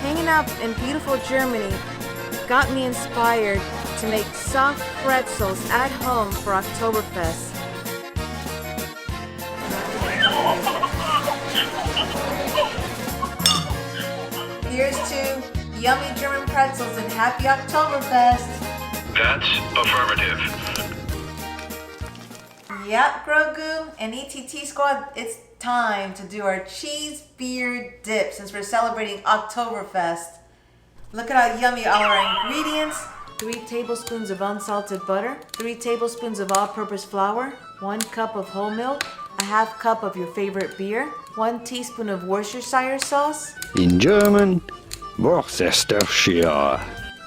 Hanging out in beautiful Germany got me inspired to make soft pretzels at home for Oktoberfest. Here's to yummy German pretzels and happy Oktoberfest. That's affirmative. Yep, Grogu and ETT Squad, it's time to do our cheese beer dip since we're celebrating Oktoberfest. Look at how yummy all our ingredients. 3 tablespoons of unsalted butter, 3 tablespoons of all-purpose flour, 1 cup of whole milk, a half cup of your favorite beer, 1 teaspoon of Worcestershire sauce, in German, Worcestershire,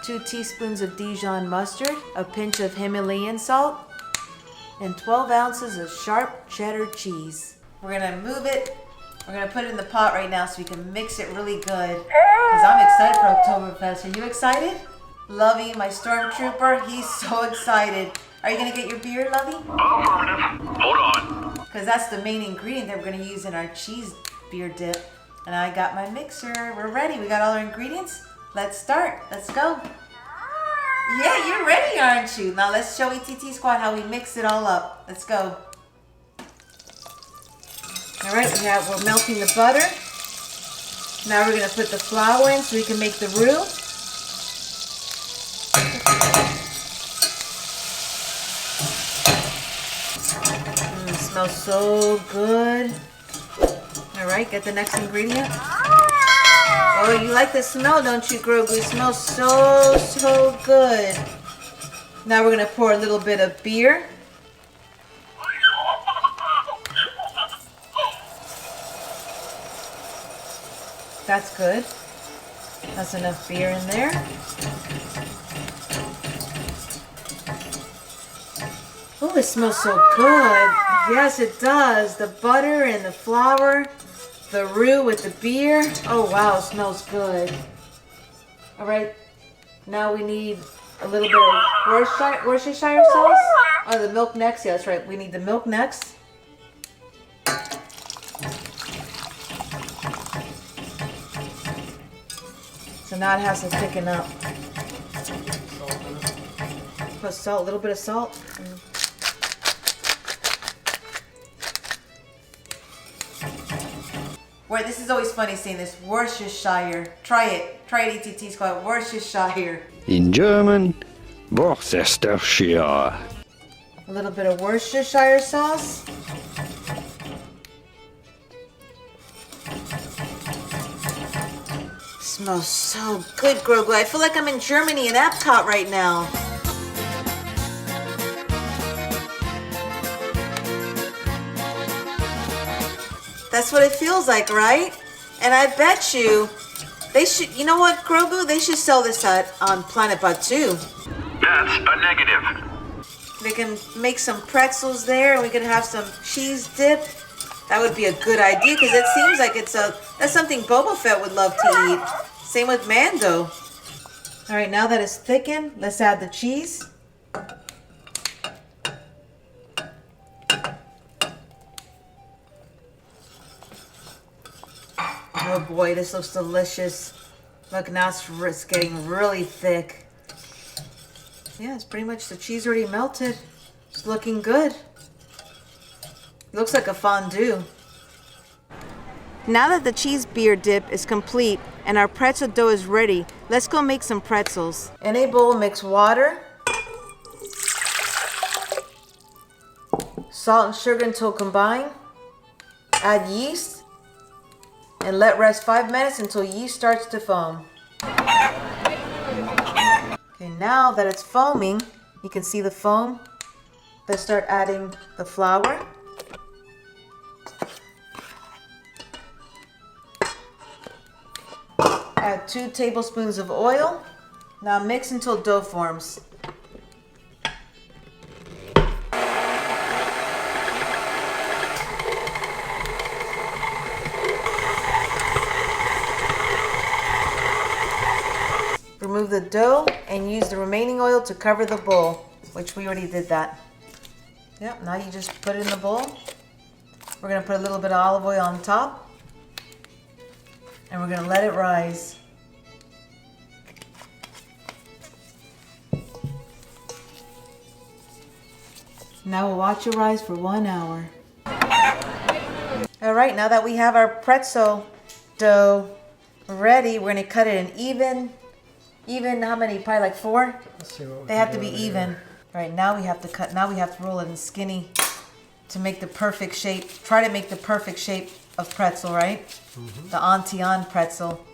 2 teaspoons of Dijon mustard, a pinch of Himalayan salt, and 12 ounces of sharp cheddar cheese. We're gonna move it. We're gonna put it in the pot right now so we can mix it really good. Because I'm excited for Oktoberfest. Are you excited? Lovey, my stormtrooper, he's so excited. Are you gonna get your beer, Lovey? Affirmative. Hold on. Because that's the main ingredient that we're gonna use in our cheese beer dip. And I got my mixer. We're ready. We got all our ingredients. Let's start. Let's go. Yeah, you're ready, aren't you? Now let's show ETT Squad how we mix it all up. Let's go. All right, we're melting the butter. Now we're gonna put the flour in so we can make the roux. It smells so good. All right, get the next ingredient. Oh, you like the smell, don't you, Grogu? It smells so good. Now we're gonna pour a little bit of beer. That's good. That's enough beer in there. Oh, it smells so good. Yes, it does. The butter and the flour, the roux with the beer. Oh, wow, it smells good. All right, now we need a little bit of Worcestershire sauce. Oh, the milk next. Yeah, that's right. We need the milk next. So now it has to thicken up. Put salt, a little bit of salt. Wait, this is always funny saying this. Worcestershire. Try it, ETT Squad. Worcestershire. in German, Worcestershire, A little bit of Worcestershire sauce. Smells so good, Grogu. I feel like I'm in Germany in Epcot right now. That's what it feels like, right? And I bet you they should, you know what, Grogu? They should sell this on Planet Batu. That's a negative. They can make some pretzels there and we can have some cheese dip. That would be a good idea because it seems like that's something Boba Fett would love to eat. Same with Mando. All right, now that it's thickened, let's add the cheese. Oh boy, this looks delicious. Look, now it's getting really thick. Yeah, it's pretty much the cheese already melted. It's looking good. Looks like a fondue. Now that the cheese beer dip is complete and our pretzel dough is ready, let's go make some pretzels. In a bowl, mix water, salt and sugar until combined. Add yeast and let rest 5 minutes until yeast starts to foam. Okay, now that it's foaming, you can see the foam. Let's start adding the flour. Add 2 tablespoons of oil. Now mix until dough forms. Remove the dough and use the remaining oil to cover the bowl, which we already did that. Yep, now you just put it in the bowl. We're gonna put a little bit of olive oil on top and we're gonna let it rise. Now we'll watch it rise for 1 hour. All right, now that we have our pretzel dough ready, we're gonna cut it in even how many? Probably like 4? Let's see what we They can have to do be over even. here. All right, now we have to cut. Now we have to roll it in skinny to make the perfect shape. Try to make the perfect shape of pretzel, right? The Auntie-on pretzel.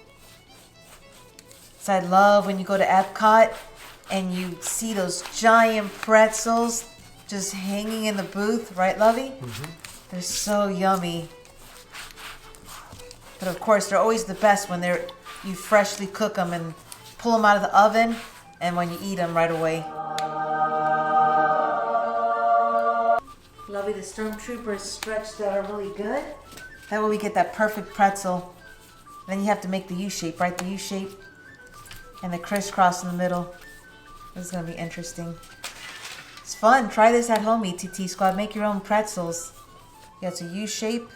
So I love when you go to Epcot and you see those giant pretzels just hanging in the booth, right, Lovey? They're so yummy. But of course, they're always the best when you freshly cook them and pull them out of the oven, and when you eat them right away. Lovey, the stormtroopers stretched that are really good. That way we get that perfect pretzel. Then you have to make the U shape, right? The U shape and the crisscross in the middle. This is gonna be interesting. It's fun. Try this at home, ETT Squad. Make your own pretzels. Yeah, it's a U shape.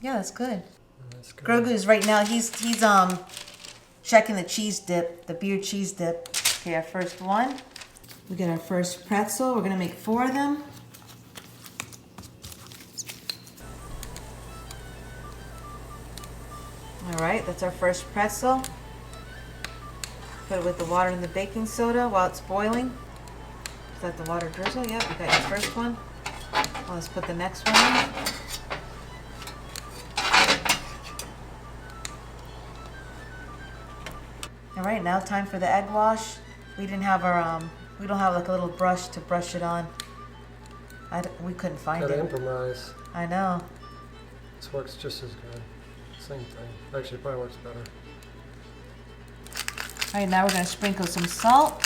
Yeah, that's good. That's good. Grogu's right now, he's checking the cheese dip, the beer cheese dip. Okay, our first one. We get our first pretzel. We're gonna make 4 of them. All right, that's our first pretzel. Put it with the water and the baking soda while it's boiling. Is that the water drizzle? Yep, you got your first one. Well, let's put the next one in. All right, now time for the egg wash. We didn't have our we don't have like a little brush to brush it on. We couldn't find Gotta it. improvise. I know. This works just as good. Same thing. Actually, it probably works better. All right, now we're gonna sprinkle some salt.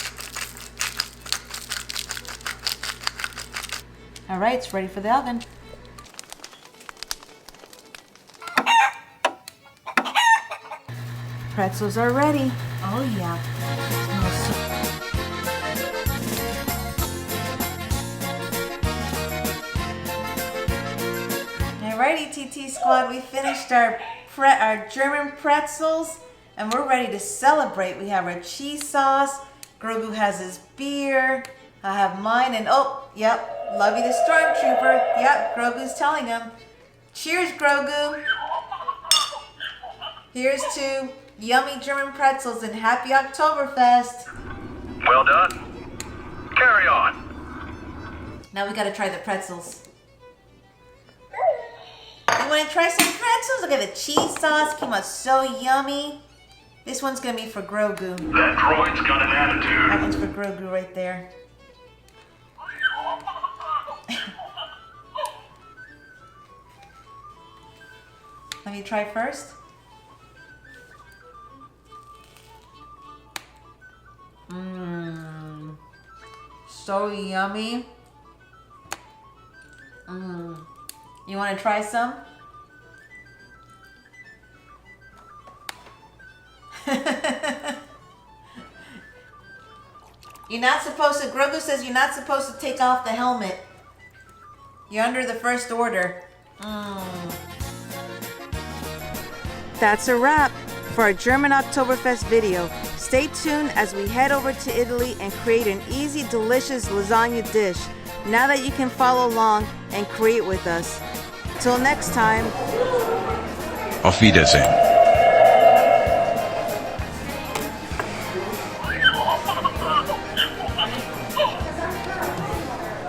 All right, it's ready for the oven. Pretzels are ready. Oh yeah. Alrighty, TT Squad, we finished our German pretzels, and we're ready to celebrate. We have our cheese sauce. Grogu has his beer. I have mine, and oh, yep, Lovey the Stormtrooper. Yep, Grogu's telling him. Cheers, Grogu. Here's to yummy German pretzels and happy Oktoberfest. Well done. Carry on. Now we gotta try the pretzels. You wanna try some pretzels? Look at the cheese sauce, came out so yummy. This one's gonna be for Grogu. That droid's got an attitude. That one's for Grogu right there. Let me try first. Mmm. So yummy. Mmm. You want to try some? You're not supposed to, Grogu says you're not supposed to take off the helmet. You're under the first order. That's a wrap for our German Oktoberfest video. Stay tuned as we head over to Italy and create an easy, delicious lasagna dish. Now that you can follow along and create with us. Till next time. Auf Wiedersehen.